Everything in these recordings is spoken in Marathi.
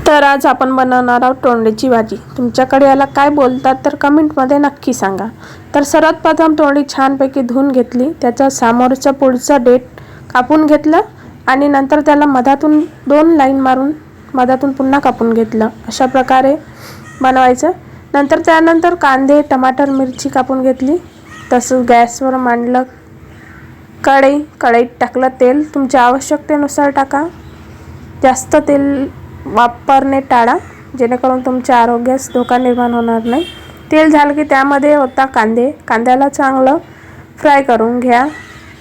तर आज आपण बनवणार आहोत तोंडलीची भाजी। तुमच्याकडे याला काय बोलतात तर कमेंटमध्ये नक्की सांगा। तर सर्वात प्रथम तोंडली छानपैकी धुवून घेतली, त्याचा समोरचा पुढचा देठ कापून घेतलं आणि नंतर त्याला मधातून 2 लाईन मारून मधातून पुन्हा कापून घेतलं। अशा प्रकारे बनवायचं। नंतर त्यानंतर कांदे, टमाटर, मिरची कापून घेतली। तसंच गॅसवर मांडलं कढईत टाकलं तेल, तुमच्या आवश्यकतेनुसार टाका। जास्त तेल वापरणे टाळा, जेणेकरून तुमच्या आरोग्यास धोका निर्माण होणार नाही। तेल झालं की त्यामध्ये होता कांद्याला चांगलं फ्राय करून घ्या,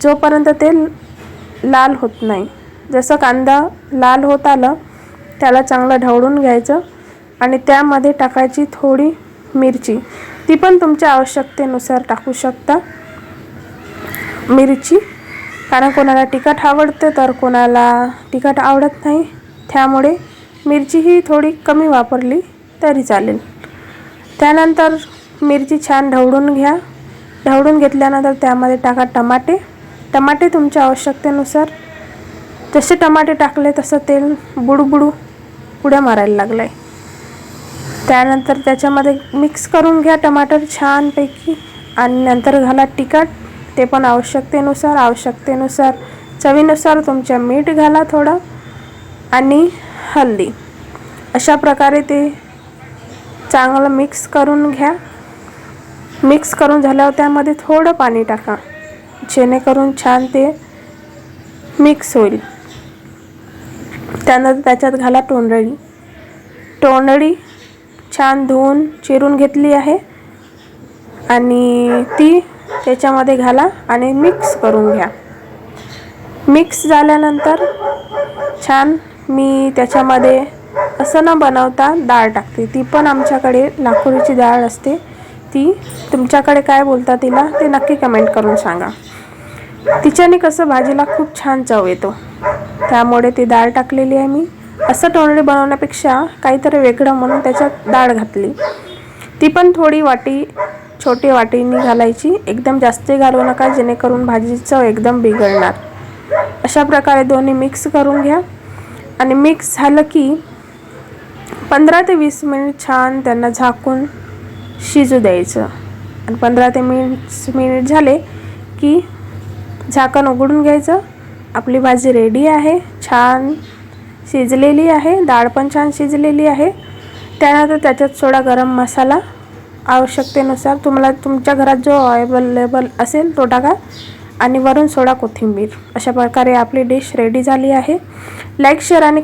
जोपर्यंत तेल लाल होत नाही। जसं कांदा लाल होत आलं त्याला चांगलं ढवळून घ्यायचं आणि त्यामध्ये टाकायची थोडी मिरची, ती पण तुमच्या आवश्यकतेनुसार टाकू शकता मिरची, कारण कोणाला तिखट आवडते तर कोणाला तिखट आवडत नाही, त्यामुळे मिरची ही थोडी कमी वापरली तरी चालेल। त्यानंतर मिरची छान ढवळून घ्या। ढवळून घेतल्यानंतर त्यामध्ये टाका टमाटे तुमच्या आवश्यकतेनुसार। जसे टमाटे टाकले तसं तेल बुडबुडू उड्या मारायला लागलाय। त्यानंतर त्याच्यामध्ये मिक्स करून घ्या टमाटर छानपैकी आणि नंतर घाला तिखट, ते पण आवश्यकतेनुसार चवीनुसार तुमच्या मीठ घाला थोडं आणि हळदी। अशा प्रकारे ते चांगलं मिक्स करून घ्या। मिक्स करून झाल्यावर त्यामध्ये थोडं पाणी टाका, जेणेकरून छान ते मिक्स होईल। त्यानंतर त्याच्यात घाला तोंडली छान धुवून चिरून घेतली आहे आणि ती त्याच्यामध्ये घाला आणि मिक्स करून घ्या। मिक्स झाल्यानंतर छान मी त्याच्यामध्ये असं न बनवता डाळ टाकते, ती पण आमच्याकडे लाखोरीची डाळ असते, ती तुमच्याकडे काय बोलता तिला ते नक्की कमेंट करून सांगा। तिच्याने कसं भाजीला खूप छान चव येतो, त्यामुळे ती डाळ टाकलेली आहे मी। असं तोंडली बनवण्यापेक्षा काहीतरी वेगळं म्हणून त्याच्यात डाळ घातली, ती पण थोडी छोटी वाटीने घालायची, एकदम जास्त घालू नका जेणेकरून भाजीची चव एकदम बिघडणार। अशा प्रकारे दोन्ही मिक्स करून घ्या आणि मिक्स झालं की 15 ते 20 मिनिट छान त्यांना झाकून शिजू द्यायचं आणि 15 ते 20 मिनिट झाले की झाकण उघडून घ्यायचं। आपली भाजी रेडी आहे, छान शिजलेली आहे, डाळ पण छान शिजलेली आहे। त्यानंतर त्याच्यात थोडा गरम मसाला आवश्यकतेनुसार तुम्हाला तुमच्या घरात जो अवेलेबल असेल तो टाका आणि वरून थोडा कोथिंबीर। अशा प्रकारे आपली डिश रेडी झाली आहे। लाईक, शेअर आणि